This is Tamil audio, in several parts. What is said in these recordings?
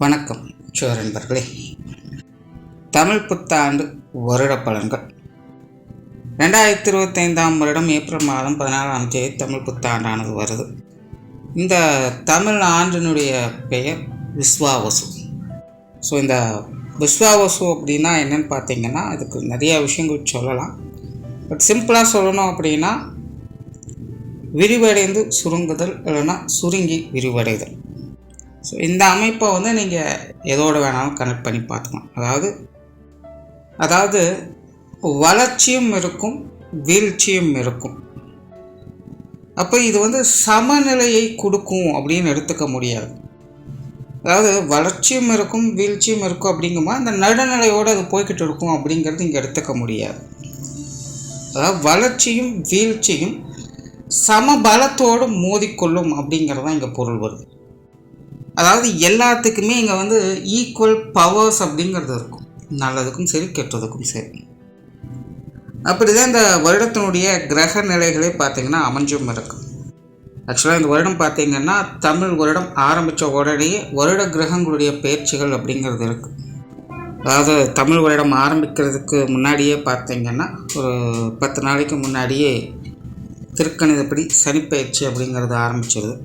வணக்கம் நண்பர்களே. தமிழ் புத்தாண்டு வருட பலன்கள் 2025 வருடம் ஏப்ரல் மாதம் 14ஆம் தேதி தமிழ் புத்தாண்டானது வருது. இந்த தமிழ் ஆண்டினுடைய பெயர் விஸ்வாவசு. ஸோ இந்த விஸ்வாவசு அப்படின்னா என்னென்னு பார்த்தீங்கன்னா, அதுக்கு நிறைய விஷயங்கள் சொல்லலாம். பட் சிம்பிளாக சொல்லணும் அப்படின்னா, விரிவடைந்து சுருங்குதல், இல்லைன்னா சுருங்கி விரிவடைதல். ஸோ இந்த அமைப்பை நீங்கள் எதோடு வேணாலும் கனெக்ட் பண்ணி பார்த்துக்கலாம். அதாவது வளர்ச்சியும் இருக்கும், வீழ்ச்சியும் இருக்கும். அப்போ இது சமநிலையை கொடுக்கும் அப்படின்னு எடுத்துக்க முடியாது. அதாவது வளர்ச்சியும் இருக்கும், வீழ்ச்சியும் இருக்கும் அப்படிங்கும்போது அந்த நடுநிலையோடு அது போய்கிட்டு இருக்கும் அப்படிங்கிறது இங்கே எடுத்துக்க முடியாது. அதாவது வளர்ச்சியும் வீழ்ச்சியும் சமபலத்தோடு மோதிக்கொள்ளும் அப்படிங்கிறது தான் இங்கே பொருள் வருது. அதாவது எல்லாத்துக்குமே இங்கே ஈக்குவல் பவர்ஸ் அப்படிங்கிறது இருக்கும், நல்லதுக்கும் சரி கெட்டதுக்கும் சரி. அப்படி தான் இந்த வருடத்தினுடைய கிரக நிலைகளே பார்த்திங்கன்னா அமைஞ்சும் இருக்கும். ஆக்சுவலாக இந்த வருடம் பார்த்திங்கன்னா, தமிழ் வருடம் ஆரம்பித்த உடனே வருட கிரகங்களுடைய பயிற்சிகள் அப்படிங்கிறது இருக்குது. அதாவது தமிழ் வருடம் ஆரம்பிக்கிறதுக்கு முன்னாடியே பார்த்திங்கன்னா, ஒரு 10 நாளைக்கு முன்னாடியே திருக்கணிதப்படி சனிப்பயிற்சி அப்படிங்கிறது ஆரம்பிச்சிருது.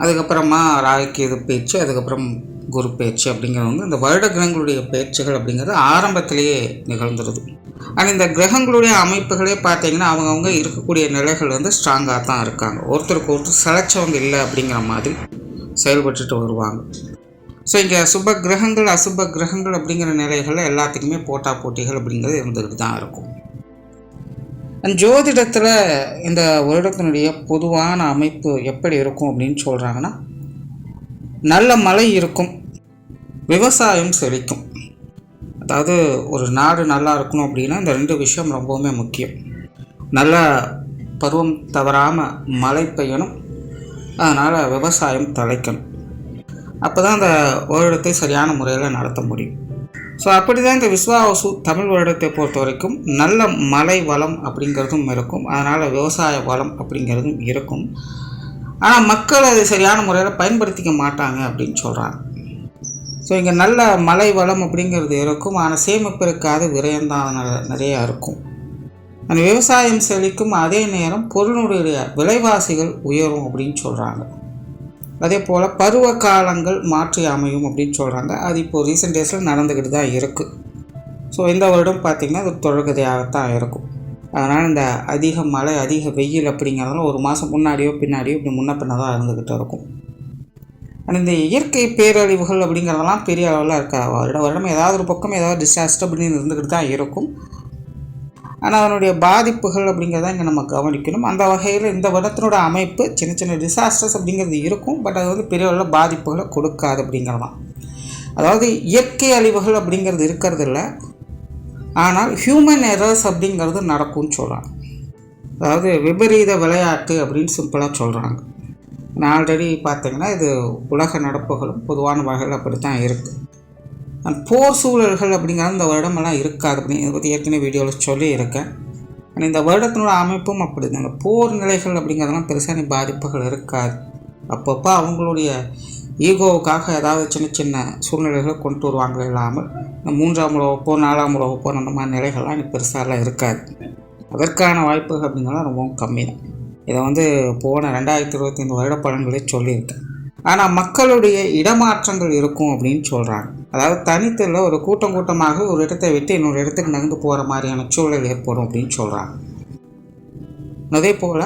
அதுக்கப்புறமா ராகுகேது பயிற்சி, அதுக்கப்புறம் குரு பயிற்சி அப்படிங்கிறது இந்த வருட கிரகங்களுடைய பயிற்சிகள் அப்படிங்கிறது ஆரம்பத்திலேயே நிகழ்ந்துருது. ஆனால் இந்த கிரகங்களுடைய அமைப்புகளே பார்த்திங்கன்னா, அவங்கவுங்க இருக்கக்கூடிய நிலைகள் ஸ்ட்ராங்காக தான் இருக்காங்க. ஒருத்தருக்கு ஒருத்தர் சளைச்சவங்க இல்லை அப்படிங்கிற மாதிரி செயல்பட்டுட்டு வருவாங்க. ஸோ இங்கே சுப கிரகங்கள் அசுப கிரகங்கள் அப்படிங்கிற நிலைகளில் எல்லாத்துக்குமே போட்டிகள் அப்படிங்கிறது இருந்துகிட்டு தான் இருக்கும். ஜோதிடத்தில் இந்த வருடத்தினுடைய பொதுவான அமைப்பு எப்படி இருக்கும் அப்படின்னு சொல்கிறாங்கன்னா, நல்ல மழை இருக்கும், விவசாயம் செழிக்கும். அதாவது ஒரு நாடு நல்லா இருக்கணும் அப்படின்னா இந்த 2 விஷயம் ரொம்பவுமே முக்கியம். நல்ல பருவம் தவறாமல் மழை பெய்யணும், அதனால் விவசாயம் தழைக்கணும். அப்போ தான் அந்த வருடத்தை சரியான முறையில் நடத்த முடியும். ஸோ அப்படி தான் இந்த விஸ்வாவசு தமிழ் வருடத்தை பொறுத்த வரைக்கும் நல்ல மழை வளம் அப்படிங்கிறதும் இருக்கும், அதனால் விவசாய வளம் அப்படிங்கிறதும் இருக்கும். ஆனால் மக்கள் அதை சரியான முறையில் பயன்படுத்திக்க மாட்டாங்க அப்படின்னு சொல்கிறாங்க. ஸோ இங்கே நல்ல மழை வளம் அப்படிங்கிறது இருக்கும், ஆனால் சேமிப்பு இருக்காது, விரயம்தான் நிறையா இருக்கும். அந்த விவசாயம் செழிக்கும், அதே நேரம் பொருளுடைய விலைவாசிகள் உயரும் அப்படின்னு சொல்கிறாங்க. அதே போல் பருவ காலங்கள் மாற்றி அமையும் அப்படின்னு சொல்கிறாங்க. அது இப்போது ரீசெண்ட் டேஸில் நடந்துக்கிட்டு தான் இருக்குது. ஸோ இந்த வருடம் பார்த்திங்கன்னா அது தொடர்கதையாகத்தான் இருக்கும். அதனால் இந்த அதிக மழை அதிக வெயில் அப்படிங்கிறதுலாம் ஒரு மாதம் முன்னாடியோ பின்னாடியோ இப்படி முன்ன பின்ன தான் இருந்துக்கிட்டு இருக்கும். ஆனால் இந்த இயற்கை பேரழிவுகள் அப்படிங்கிறதெல்லாம் பெரிய அளவில் இருக்காது. வருடம் ஏதாவது ஒரு பக்கம் ஏதாவது டிசாஸ்டர் அப்படின்னு இருந்துக்கிட்டு தான் இருக்கும். ஆனால் அதனுடைய பாதிப்புகள் அப்படிங்கிறத இங்கே நம்ம கவனிக்கணும். அந்த வகையில் இந்த வருடத்தினோட அமைப்பு சின்ன சின்ன டிசாஸ்டர்ஸ் அப்படிங்கிறது இருக்கும், பட் அது பெரிய அளவில் பாதிப்புகளை கொடுக்காது அப்படிங்கிறதான். அதாவது இயற்கை அழிவுகள் அப்படிங்கிறது இருக்கிறது இல்லை, ஆனால் ஹியூமன் எரர்ஸ் அப்படிங்கிறது நடக்கும்னு சொல்கிறாங்க. அதாவது விபரீத விளையாட்டு அப்படின்னு சிம்பிளாக சொல்கிறாங்க. நான் ஆல்ரெடி பார்த்திங்கன்னா இது உலக நடப்புகளும் பொதுவான வகைகள் அப்படி தான் இருக்குது. போர் சூழல்கள் அப்படிங்கிறது இந்த வருடமெல்லாம் இருக்காது அப்படின்னு இதை பற்றி ஏற்கனவே வீடியோவில் சொல்லியிருக்கேன். ஆனால் இந்த வருடத்தினோட அமைப்பும் அப்படி தான். இந்த போர் நிலைகள் அப்படிங்கிறதெல்லாம் பெருசான பாதிப்புகள் இருக்காது. அப்பப்போ அவங்களுடைய ஈகோவுக்காக ஏதாவது சின்ன சின்ன சூழ்நிலைகளை கொண்டு வருவாங்க. இல்லாமல் இந்த 3ஆம் உலகப் போர் 4ஆம் உலகப் போர் அந்த மாதிரி நிலைகள்லாம் எனக்கு பெருசாலாம் இருக்காது. அதற்கான வாய்ப்புகள் அப்படிங்கிறலாம் ரொம்பவும் கம்மி தான். இதை போன 2025 வருட பலன்களே சொல்லியிருக்கேன். ஆனால் மக்களுடைய இடமாற்றங்கள் இருக்கும் அப்படின்னு சொல்கிறாங்க. அதாவது தனித்தில் ஒரு கூட்டமாக ஒரு இடத்தை விட்டு இன்னொரு இடத்துக்கு நகர்ந்து போகிற மாதிரியான சூழல் ஏற்படும் அப்படின்னு சொல்கிறாங்க. அதே போல்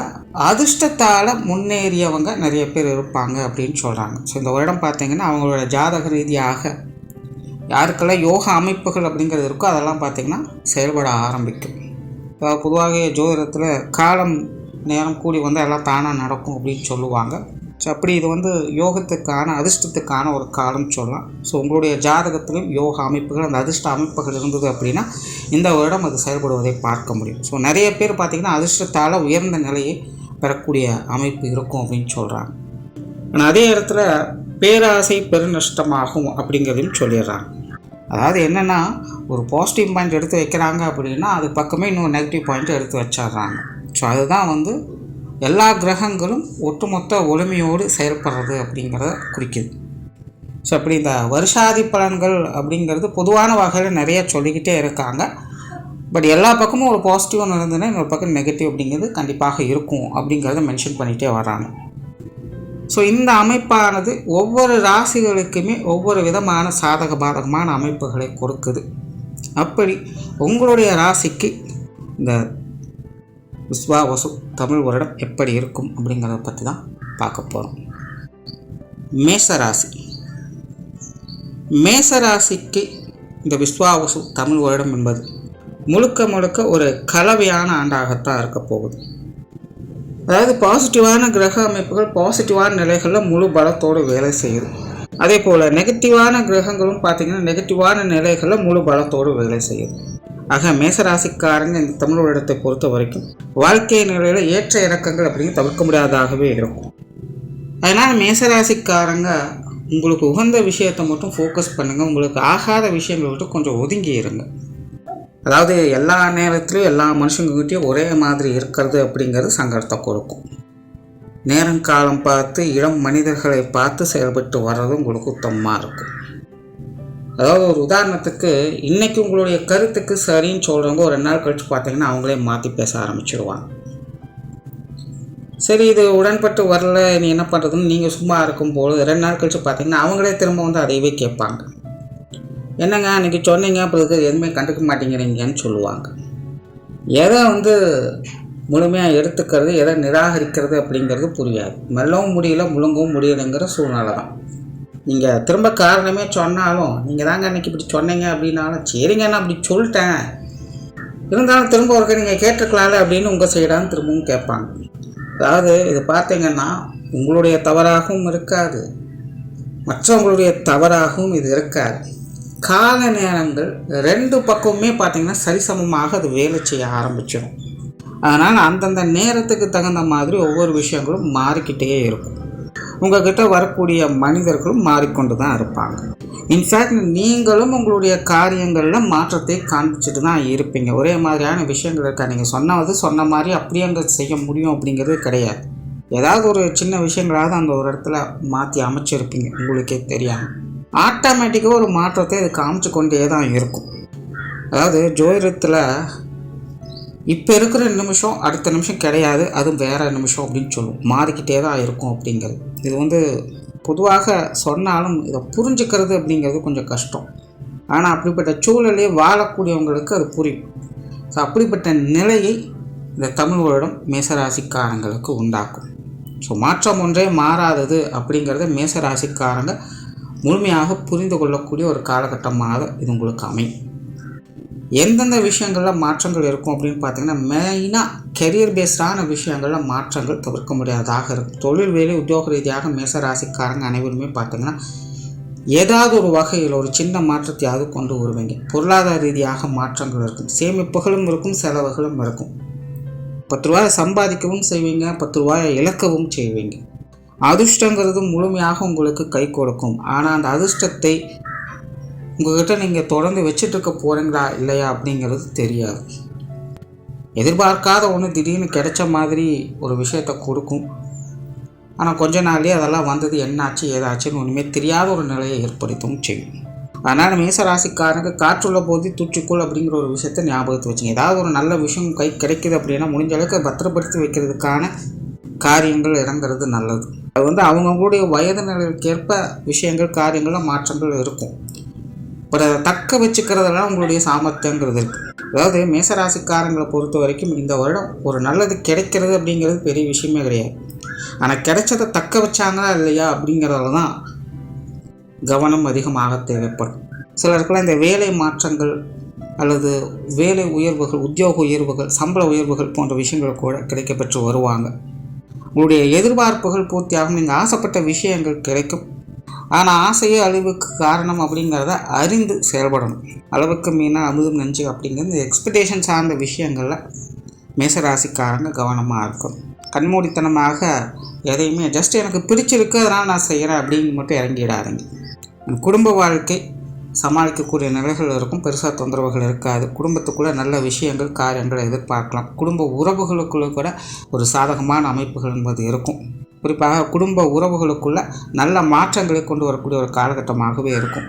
அதிர்ஷ்டத்தால் முன்னேறியவங்க நிறைய பேர் இருப்பாங்க அப்படின்னு சொல்கிறாங்க. ஸோ இந்த வருடம் பார்த்திங்கன்னா அவங்களோட ஜாதக ரீதியாக யாருக்கெல்லாம் யோக அமைப்புகள் அப்படிங்கிறது இருக்கோ அதெல்லாம் பார்த்திங்கன்னா செயல்பட ஆரம்பிக்கும். பொதுவாக ஜோதிடத்தில் காலம் நேரம் கூடி எல்லாம் தானாக நடக்கும் அப்படின்னு சொல்லுவாங்க. ஸோ அப்படி இது யோகத்துக்கான அதிர்ஷ்டத்துக்கான ஒரு காலம் சொல்லலாம். ஸோ உங்களுடைய ஜாதகத்திலும் யோக அமைப்புகள் அந்த அதிர்ஷ்ட அமைப்புகள் இருந்தது அப்படின்னா இந்த வருடம் அது செயல்படுவதை பார்க்க முடியும். ஸோ நிறைய பேர் பார்த்திங்கன்னா அதிர்ஷ்டத்தால் உயர்ந்த நிலையை பெறக்கூடிய அமைப்பு இருக்கும் அப்படின்னு சொல்கிறாங்க. ஆனால் அதே இடத்துல பேராசை பெருநஷ்டமாகும் அப்படிங்கிறதையும் சொல்லிடுறாங்க. அதாவது என்னென்னா, ஒரு பாசிட்டிவ் பாயிண்ட் எடுத்து வைக்கிறாங்க அப்படின்னா அது பக்கமே இன்னொரு நெகட்டிவ் பாயிண்ட் எடுத்து வச்சிட்றாங்க. ஸோ அதுதான் எல்லா கிரகங்களும் ஒட்டுமொத்த ஒளிமையோடு செயல்படுறது அப்படிங்கிறத குறிக்குது. ஸோ அப்படி இந்த வருஷாதி பலன்கள் அப்படிங்கிறது பொதுவான வகையில் நிறைய சொல்லிக்கிட்டே இருக்காங்க. பட் எல்லா பக்கமும் ஒரு பாசிட்டிவாக நடந்ததுன்னா இன்னொரு பக்கம் நெகட்டிவ் அப்படிங்கிறது கண்டிப்பாக இருக்கும் அப்படிங்கிறத மென்ஷன் பண்ணிகிட்டே வராங்க. ஸோ இந்த அமைப்பானது ஒவ்வொரு ராசிகளுக்குமே ஒவ்வொரு விதமான சாதக பாதகமான அமைப்புகளை கொடுக்குது. அப்படி உங்களுடைய ராசிக்கு இந்த விஸ்வாவசு தமிழ் வருடம் எப்படி இருக்கும் அப்படிங்கிறத பற்றி தான் பார்க்க போகிறோம். மேசராசி. மேசராசிக்கு இந்த விஸ்வாவசு தமிழ் வருடம் என்பது முழுக்க முழுக்க ஒரு கலவையான ஆண்டாகத்தான் இருக்க போகுது. அதாவது பாசிட்டிவான கிரக அமைப்புகள் பாசிட்டிவான நிலைகளில் முழு பலத்தோடு வேலை செய்யுது. அதே போல் நெகட்டிவான கிரகங்களும் பார்த்திங்கன்னா நெகட்டிவான நிலைகளில் முழு பலத்தோடு வேலை செய்யுது. ஆக மேசராசிக்காரங்க இந்த தமிழ் வருடத்தை பொறுத்த வரைக்கும் வாழ்க்கை நிலையில் ஏற்ற இறக்கங்கள் அப்படிங்கிறது தவிர்க்க முடியாததாகவே இருக்கும். அதனால் மேசராசிக்காரங்க உங்களுக்கு உகந்த விஷயத்தை மட்டும் ஃபோக்கஸ் பண்ணுங்கள். உங்களுக்கு ஆகாத விஷயங்களை விட்டு கொஞ்சம் ஒதுங்கி இருங்க. அதாவது எல்லா நேரத்துலையும் எல்லா மனுஷங்கக்கிட்டையும் ஒரே மாதிரி இருக்கிறது அப்படிங்கிறது சங்கடத்தை கொடுக்கும். நேரங்காலம் பார்த்து இளம் மனிதர்களை பார்த்து செயல்பட்டு வர்றதும் உங்களுக்கு உத்தமமாக இருக்கும். அதாவது ஒரு உதாரணத்துக்கு இன்றைக்கி உங்களுடைய கருத்துக்கு சரின்னு சொல்கிறவங்க ஒரு 2 நாள் கழித்து பார்த்தீங்கன்னா அவங்களே மாற்றி பேச ஆரம்பிச்சிடுவாங்க. சரி இது உடன்பட்டு வரல நீ என்ன பண்ணுறதுன்னு நீங்கள் சும்மா இருக்கும்போது 2 நாள் கழித்து பார்த்தீங்கன்னா அவங்களே திரும்ப வந்து அதையவே கேட்பாங்க. என்னங்க அன்றைக்கி சொன்னீங்க அப்புறம் எதுவுமே கண்டுக்க மாட்டேங்கிறீங்கன்னு சொல்லுவாங்க. எதை வந்து முழுமையாக எடுத்துக்கிறது எதை நிராகரிக்கிறது அப்படிங்கிறது புரியாது. மெல்லவும் முடியல முழுங்கவும் முடியலைங்கிற சூழ்நிலை தான். நீங்கள் திரும்ப காரணமே சொன்னாலும் நீங்கள் தாங்க அன்றைக்கி இப்படி சொன்னீங்க அப்படின்னாலும் சரிங்க நான் அப்படி சொல்லிட்டேன் இருந்தாலும் திரும்ப ஒருக்க நீங்கள் கேட்டிருக்கலாம்ல அப்படின்னு உங்கள் சைடான்னு திரும்பவும் கேட்பாங்க. அதாவது இது பார்த்தீங்கன்னா உங்களுடைய தவறாகவும் இருக்காது, மற்றவங்களுடைய தவறாகவும் இது இருக்காது. கால நேரங்கள் 2 பக்கமுமே பார்த்திங்கன்னா சரிசமமாக அது வேலை செய்ய ஆரம்பிச்சிடும். அதனால் அந்தந்த நேரத்துக்கு தகுந்த மாதிரி ஒவ்வொரு விஷயங்களும் மாறிக்கிட்டே இருக்கும். உங்கள்கிட்ட வரக்கூடிய மனிதர்களும் மாறிக்கொண்டு தான் இருப்பாங்க. இன்ஃபேக்ட் நீங்களும் உங்களுடைய காரியங்களில் மாற்றத்தை காண்பிச்சுட்டு தான் இருப்பீங்க. ஒரே மாதிரியான விஷயங்கள் இருக்கா. நீங்கள் சொன்ன மாதிரி அப்படியே அங்கே செய்ய முடியும் அப்படிங்கிறது கிடையாது. ஏதாவது ஒரு சின்ன விஷயங்களாவது அந்த ஒரு இடத்துல மாற்றி அமைச்சிருப்பீங்க உங்களுக்கே தெரியாமல். ஆட்டோமேட்டிக்காக ஒரு மாற்றத்தை இது காமிச்சு கொண்டே தான் இருக்கும். அதாவது ஜோதிடத்தில் இப்போ இருக்கிற நிமிஷம் அடுத்த நிமிஷம் கிடையாது, அதுவும் வேறு நிமிஷம் அப்படின்னு சொல்லுவோம். மாறிக்கிட்டே தான் இருக்கும் அப்படிங்கிறது. இது வந்து பொதுவாக சொன்னாலும் இதை புரிஞ்சுக்கிறது அப்படிங்கிறது கொஞ்சம் கஷ்டம். ஆனால் அப்படிப்பட்ட சூழலே வாழக்கூடியவங்களுக்கு அது புரியும். ஸோ அப்படிப்பட்ட நிலையை இந்த தமிழ் வருடம் மேசராசிக்காரங்களுக்கு உண்டாக்கும். ஸோ மாற்றம் ஒன்றே மாறாதது அப்படிங்கிறத மேசராசிக்காரங்க முழுமையாக புரிந்து கொள்ளக்கூடிய ஒரு காலகட்டமாக இது உங்களுக்கு அமையும். எந்தெந்த விஷயங்களில் மாற்றங்கள் இருக்கும் அப்படின்னு பார்த்தீங்கன்னா மெயினாக கெரியர் பேஸ்டான விஷயங்களில் மாற்றங்கள் தவிர்க்க முடியாததாக இருக்கும். தொழில் வேலை உத்தியோக ரீதியாக மேசராசிக்காரங்க அனைவருமே பார்த்திங்கன்னா ஏதாவது ஒரு வகையில் ஒரு சின்ன மாற்றத்தையாவது கொண்டு வருவீங்க. பொருளாதார ரீதியாக மாற்றங்கள் இருக்கும், சேமிப்புகளும் இருக்கும், செலவுகளும் இருக்கும். 10 ரூபாயை சம்பாதிக்கவும் செய்வீங்க, 10 ரூபாயை இழக்கவும் செய்வீங்க. அதிர்ஷ்டங்கிறது முழுமையாக உங்களுக்கு கை கொடுக்கும். ஆனால் அந்த அதிர்ஷ்டத்தை உங்கள்கிட்ட நீங்கள் தொடர்ந்து வச்சுட்ருக்க போகிறீங்களா இல்லையா அப்படிங்கிறது தெரியாது. எதிர்பார்க்காத ஒன்று திடீர்னு கிடைச்ச மாதிரி ஒரு விஷயத்தை கொடுக்கும். ஆனால் கொஞ்ச நாள்லேயே அதெல்லாம் வந்தது என்னாச்சு ஏதாச்சுன்னு ஒன்றுமே தெரியாத ஒரு நிலையை ஏற்படுத்தவும் செய்யும். அதனால் மேசராசிக்காரங்க காற்றுள்ள போது தூற்றிக்கொள் அப்படிங்கிற ஒரு விஷயத்தை ஞாபகத்தை வச்சுங்க. ஏதாவது ஒரு நல்ல விஷயம் கை கிடைக்கிது அப்படின்னா முடிஞ்ச அளவுக்கு பத்திரப்படுத்தி வைக்கிறதுக்கான காரியங்கள் இறங்குறது நல்லது. அது வந்து அவங்களுடைய வயது நிலைக்கேற்ப விஷயங்கள் காரியங்களில் மாற்றங்கள் இருக்கும். பட் அதை தக்க வச்சுக்கிறதெல்லாம் உங்களுடைய சாமர்த்தியங்கிறது இருக்குது. அதாவது மேசராசிக்காரங்களை பொறுத்த வரைக்கும் இந்த வருடம் ஒரு நல்லது கிடைக்கிறது அப்படிங்கிறது பெரிய விஷயமே கிடையாது. ஆனால் கிடைச்சதை தக்க வச்சாங்களா இல்லையா அப்படிங்கிறதுல தான் கவனம் அதிகமாக தேவைப்படும். சிலருக்கெல்லாம் இந்த வேலை மாற்றங்கள் அல்லது வேலை உயர்வுகள், உத்தியோக உயர்வுகள், சம்பள உயர்வுகள் போன்ற விஷயங்கள் கூட கிடைக்கப்பெற்று வருவாங்க. உங்களுடைய எதிர்பார்ப்புகள் பூர்த்தியாகும், நீங்கள் ஆசைப்பட்ட விஷயங்கள் கிடைக்கும். ஆனால் ஆசையே அழிவுக்கு காரணம் அப்படிங்கிறத அறிந்து செயல்படணும். அளவுக்கு மீனாக அமுதும் நெஞ்சு அப்படிங்கிறது இந்த எக்ஸ்பெக்டேஷன் சார்ந்த விஷயங்களில் மேசராசிக்காரங்க கவனமாக இருக்கும். கண்மூடித்தனமாக எதையுமே ஜஸ்ட் எனக்கு பிடிச்சிருக்கு அதனால் நான் செய்கிறேன் அப்படின்னு மட்டும் இறங்கிடாதீங்க. குடும்ப வாழ்க்கை சமாளிக்கக்கூடிய நிலைகள் இருக்கும், பெருசாக தொந்தரவுகள் இருக்காது. குடும்பத்துக்குள்ளே நல்ல விஷயங்கள் காரியங்களை எதிர்பார்க்கலாம். குடும்ப உறவுகளுக்குள்ளே கூட ஒரு சாதகமான அமைப்புகள் என்பது இருக்கும். குறிப்பாக குடும்ப உறவுகளுக்குள்ள நல்ல மாற்றங்களை கொண்டு வரக்கூடிய ஒரு காலகட்டமாகவே இருக்கும்.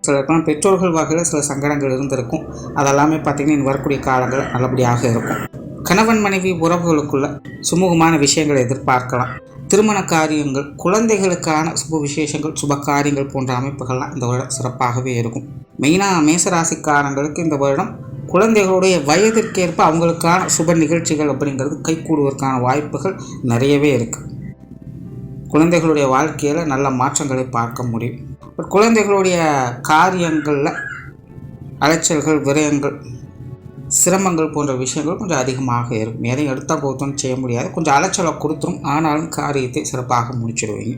சிலருக்கெல்லாம் பெற்றோர்கள் வகையில் சில சங்கடங்கள் இருந்திருக்கும். அதெல்லாமே பார்த்திங்கன்னா இனி வரக்கூடிய காலங்கள் நல்லபடியாக இருக்கும். கணவன் மனைவி உறவுகளுக்குள்ள சுமூகமான விஷயங்களை எதிர்பார்க்கலாம். திருமண காரியங்கள், குழந்தைகளுக்கான சுப விசேஷங்கள், சுப காரியங்கள் போன்ற அமைப்புகள்லாம் இந்த வருடம் சிறப்பாகவே இருக்கும். மெயினாக மேசராசிக்காரங்களுக்கு இந்த வருடம் குழந்தைகளுடைய வயதிற்கேற்ப அவங்களுக்கான சுப நிகழ்ச்சிகள் அப்படிங்கிறது கைகூடுவதற்கான வாய்ப்புகள் நிறையவே இருக்குது. குழந்தைகளுடைய வாழ்க்கையில் நல்ல மாற்றங்களை பார்க்க முடியும். பட் குழந்தைகளுடைய காரியங்களில் அலைச்சல்கள், விரயங்கள், சிரமங்கள் போன்ற விஷயங்கள் கொஞ்சம் அதிகமாக இருக்கும். எதையும் எடுத்தால் போதும்னு செய்ய முடியாது, கொஞ்சம் அலைச்சலை கொடுத்துரும். ஆனாலும் காரியத்தை சிறப்பாக முடிச்சிடுவீங்க.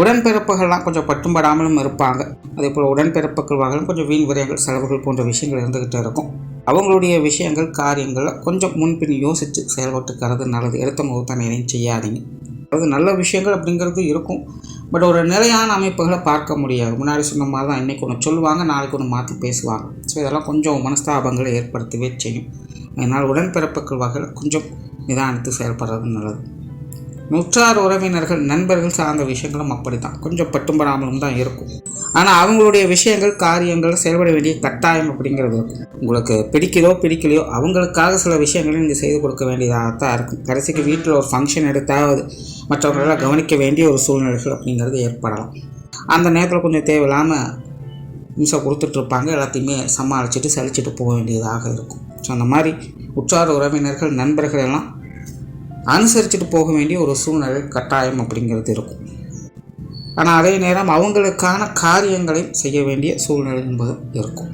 உடன்பிறப்புகள்லாம் கொஞ்சம் பட்டும்படாமலும் இருப்பாங்க. அதே போல் உடன்பிறப்புகள் வகையிலும் கொஞ்சம் வீண் விரயங்கள், செலவுகள் போன்ற விஷயங்கள் இருந்துக்கிட்டே இருக்கும். அவங்களுடைய விஷயங்கள், காரியங்களில் கொஞ்சம் முன்பின் யோசித்து செயல்பட்டுக்கிறது நல்லது. எடுத்த முகத்தான் எதையும் செய்யாதீங்க. அதாவது நல்ல விஷயங்கள் அப்படிங்கிறது இருக்கும், பட் ஒரு நிலையான அமைப்புகளை பார்க்க முடியாது. முன்னாடி சொன்ன மாதிரி தான் இன்றைக்கி ஒன்று சொல்லுவாங்க, நாளைக்கு ஒன்று மாற்றி பேசுவாங்க. ஸோ இதெல்லாம் கொஞ்சம் மனஸ்தாபங்களை ஏற்படுத்தவே செய்யும். அதனால் உடன்பிறப்புகள் வகையில் கொஞ்சம் நிதானித்து செயல்படுறது நல்லது. உற்றார் உறவினர்கள், நண்பர்கள் சார்ந்த விஷயங்களும் அப்படி தான், கொஞ்சம் பட்டும்படாமலும் தான் இருக்கும். ஆனால் அவங்களுடைய விஷயங்கள், காரியங்கள் செயல்பட வேண்டிய கட்டாயம் அப்படிங்கிறது இருக்கும். உங்களுக்கு பிடிக்குதோ பிடிக்கலையோ அவங்களுக்காக சில விஷயங்களும் நீங்கள் செய்து கொடுக்க வேண்டியதாக தான் இருக்கும். கடைசிக்கு வீட்டில் ஒரு ஃபங்க்ஷன் எடுத்தாவது மற்றவர்களால் கவனிக்க வேண்டிய ஒரு சூழ்நிலைகள் அப்படிங்கிறது ஏற்படலாம். அந்த நேரத்தில் கொஞ்சம் தேவையில்லாமல் நிமிஷம் கொடுத்துட்ருப்பாங்க. எல்லாத்தையுமே சமாளிச்சுட்டு சலிச்சுட்டு போக வேண்டியதாக இருக்கும். ஸோ அந்த மாதிரி உற்றார் உறவினர்கள், நண்பர்கள் எல்லாம் அனுசரிச்சுட்டு போக வேண்டிய ஒரு சூழ்நிலை கட்டாயம் அப்படிங்கிறது இருக்கும். ஆனால் அதே நேரம் அவங்களுக்கான காரியங்களை செய்ய வேண்டிய சூழ்நிலை என்பது இருக்கும்.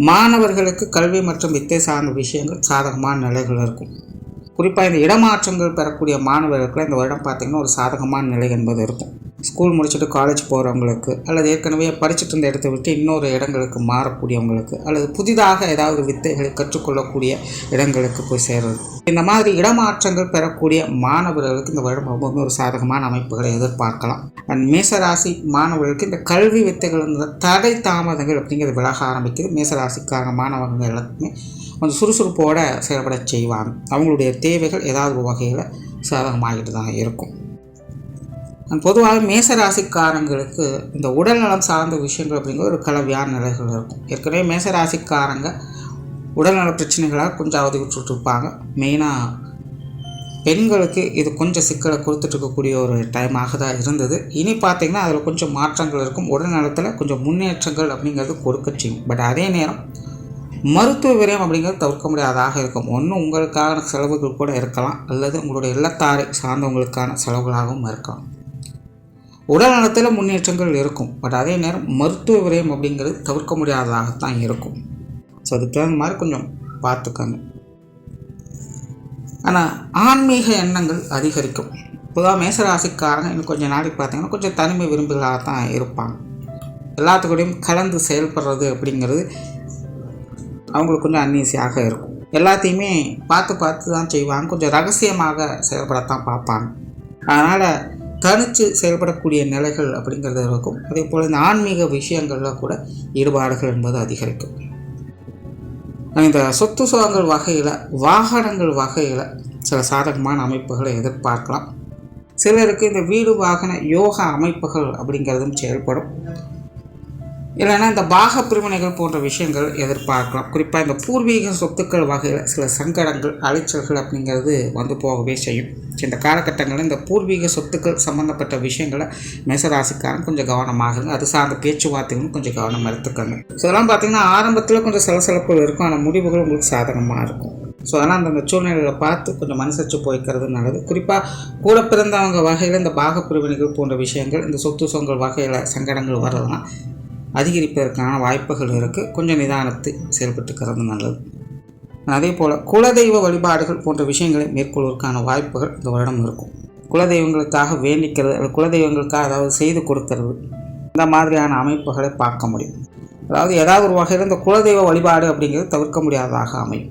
மாணவர்களுக்கு கல்வி மற்றும் வித்தை சார்ந்த விஷயங்கள் சாதகமான நிலைகள் இருக்கும். குறிப்பாக இந்த இடமாற்றங்கள் பெறக்கூடிய மாணவர்களுக்கு இந்த வருடம் பார்த்திங்கன்னா ஒரு சாதகமான நிலை என்பது இருக்கும். ஸ்கூல் முடிச்சுட்டு காலேஜ் போகிறவங்களுக்கு, அல்லது ஏற்கனவே படிச்சுட்டு இருந்த இடத்தை விட்டு இன்னொரு இடங்களுக்கு மாறக்கூடியவங்களுக்கு, அல்லது புதிதாக ஏதாவது வித்தைகளை கற்றுக்கொள்ளக்கூடிய இடங்களுக்கு போய் சேர்றது, இந்த மாதிரி இடமாற்றங்கள் பெறக்கூடிய மாணவர்களுக்கு இந்த வருடம் ரொம்பவுமே ஒரு சாதகமான அமைப்புகளை எதிர்பார்க்கலாம். அண்ட் மேசராசி மாணவர்களுக்கு இந்த கல்வி வித்தைகள் இந்த தடை தாமதங்கள் அப்படிங்கிறது விலக ஆரம்பிக்குது. மேசராசிக்கான மாணவர்கள் எல்லாத்துக்குமே கொஞ்சம் சுறுசுறுப்போடு செயல்பட செய்வாங்க. அவங்களுடைய தேவைகள் ஏதாவது ஒரு வகையில் சாதகமாகிட்டு தான் இருக்கும். பொதுவாக மேசராசிக்காரங்களுக்கு இந்த உடல்நலம் சார்ந்த விஷயங்கள் அப்படிங்கிற ஒரு கலவையான நிலைகள் இருக்கும். ஏற்கனவே மேசராசிக்காரங்க உடல்நல பிரச்சனைகளாக கொஞ்சம் அவதிவிட்டு இருப்பாங்க. மெயினாக பெண்களுக்கு இது கொஞ்சம் சிக்கலை கொடுத்துட்ருக்கக்கூடிய ஒரு டைமாக தான் இருந்தது. இனி பார்த்திங்கன்னா அதில் கொஞ்சம் மாற்றங்கள் இருக்கும். உடல்நலத்தில் கொஞ்சம் முன்னேற்றங்கள் அப்படிங்கிறது கொடுக்க செய்யும். பட் அதே நேரம் மருத்துவ விரயம் அப்படிங்கிறது தவிர்க்க முடியாததாக இருக்கும். ஒன்று உங்களுக்கான செலவுகள் கூட இருக்கலாம், அல்லது உங்களுடைய இல்லத்தாரை சார்ந்தவங்களுக்கான செலவுகளாகவும் இருக்கலாம். உடல் நலத்தில் முன்னேற்றங்கள் இருக்கும், பட் அதே நேரம் மருத்துவ விரயம் அப்படிங்கிறது தவிர்க்க முடியாததாகத்தான் இருக்கும். ஸோ அதுக்கு தகுந்த மாதிரி கொஞ்சம் பார்த்துக்கங்க. ஆனால் ஆன்மீக எண்ணங்கள் அதிகரிக்கும். பொதுவாக மேசராசிக்காரங்க இன்னும் கொஞ்சம் நாளைக்கு பார்த்தீங்கன்னா கொஞ்சம் தனிமை விரும்புகளாகத்தான் இருப்பாங்க. எல்லாத்துக்கூடையும் கலந்து செயல்படுறது அப்படிங்கிறது அவங்களுக்கு கொஞ்சம் அன்ஈஸியாக இருக்கும். எல்லாத்தையுமே பார்த்து தான் செய்வாங்க. கொஞ்சம் ரகசியமாக செயல்படத்தான் பார்ப்பாங்க. அதனால் தனித்து செயல்படக்கூடிய நிலைகள் அப்படிங்கிறது இருக்கும். அதே போல் இந்த ஆன்மீக விஷயங்களில் கூட ஈடுபாடுகள் என்பது அதிகரிக்கும். இந்த சொத்து சுகங்கள் வகையில், வாகனங்கள் வகையில் சில சாதகமான அமைப்புகளை எதிர்பார்க்கலாம். சிலருக்கு இந்த வீடு வாகன யோகா அமைப்புகள் அப்படிங்கிறதும் செயல்படும். இல்லைன்னா இந்த பாக பிரிவினைகள் போன்ற விஷயங்கள் எதிர்பார்க்கலாம். குறிப்பாக இந்த பூர்வீக சொத்துக்கள் வகையில் சில சங்கடங்கள், அலைச்சல்கள் அப்படிங்கிறது வந்து போகவே செய்யும். இந்த காலகட்டங்களில் இந்த பூர்வீக சொத்துக்கள் சம்மந்தப்பட்ட விஷயங்களை மேசராசிக்காரன் கொஞ்சம் கவனமாக இருங்க. அது சார்ந்த பேச்சுவார்த்தைகளும் கொஞ்சம் கவனம் எடுத்துக்கோங்க. ஸோ இதெல்லாம் பார்த்திங்கன்னா ஆரம்பத்தில் கொஞ்சம் சலசலப்புகள் இருக்கும், ஆனால் முடிவுகள் உங்களுக்கு சாதகமாக இருக்கும். ஸோ அதனால் அந்த சூழ்நிலைகளை பார்த்து கொஞ்சம் மனசரிச்சு போய்க்கிறது நல்லது. குறிப்பாக கூட பிறந்தவங்க வகையில் இந்த பாக பிரிவினைகள் போன்ற விஷயங்கள், இந்த சொத்து சுகங்கள் வகையில் சங்கடங்கள் வர்றதுலாம் அதிகரிப்பதற்கான வாய்ப்புகள் இருக்குது. கொஞ்சம் நிதானத்து செயல்பட்டுக்கிறது நல்லது. அதே போல் குலதெய்வ வழிபாடுகள் போன்ற விஷயங்களை மேற்கொள்வதற்கான வாய்ப்புகள் இந்த வருடம் இருக்கும். குலதெய்வங்களுக்காக வேண்டிக்கிறது, அல்லது குலதெய்வங்களுக்காக ஏதாவது செய்து கொடுக்கறது, இந்த மாதிரியான அமைப்புகளை பார்க்க முடியும். அதாவது ஏதாவது ஒரு வகையில் இந்த குலதெய்வ வழிபாடு அப்படிங்கிறது தவிர்க்க முடியாததாக அமையும்.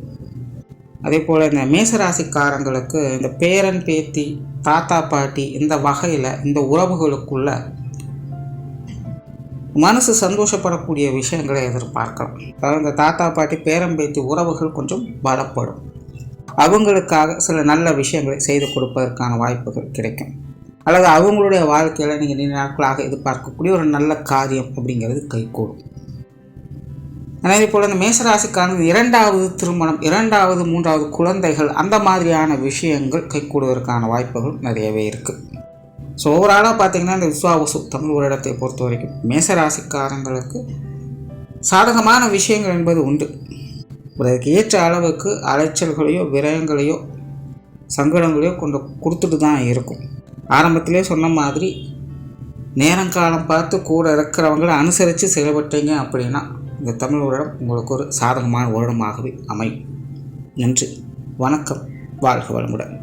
அதே போல் இந்த மேசராசிக்காரங்களுக்கு இந்த பேரன் பேத்தி, தாத்தா பாட்டி இந்த வகையில் இந்த உறவுகளுக்குள்ள மனசு சந்தோஷப்படக்கூடிய விஷயங்களை எதிர்பார்க்கலாம். அதாவது இந்த தாத்தா பாட்டி, பேரம்பேத்தி உறவுகள் கொஞ்சம் பலப்படும். அவங்களுக்காக சில நல்ல விஷயங்களை செய்து கொடுப்பதற்கான வாய்ப்புகள் கிடைக்கும். அல்லது அவங்களுடைய வாழ்க்கையில் நீங்கள் நீண்ட நாட்களாக எதிர்பார்க்கக்கூடிய ஒரு நல்ல காரியம் அப்படிங்கிறது கைகூடும். அதே போல் இந்த மேசராசிக்கான இரண்டாவது திருமணம், இரண்டாவது மூன்றாவது குழந்தைகள், அந்த மாதிரியான விஷயங்கள் கைகூடுவதற்கான வாய்ப்புகள் நிறையவே இருக்குது. ஸோ ஓவராலாக பார்த்திங்கன்னா இந்த விஸ்வாவசு தமிழ் வருடத்தை பொறுத்த வரைக்கும் மேசராசிக்காரங்களுக்கு சாதகமான விஷயங்கள் என்பது உண்டு. அதற்கு ஏற்ற அளவுக்கு அலைச்சல்களையோ விரயங்களையோ சங்கடங்களையோ கொண்டு கொடுத்துட்டு தான் இருக்கும். ஆரம்பத்திலே சொன்ன மாதிரி நேரங்காலம் பார்த்து கூட இருக்கிறவங்களை அனுசரித்து செயல்பட்டீங்க அப்படின்னா இந்த தமிழ் வருடம் உங்களுக்கு ஒரு சாதகமான வருடமாகவே அமையும். நன்றி, வணக்கம், வாழ்க வளமுடன்.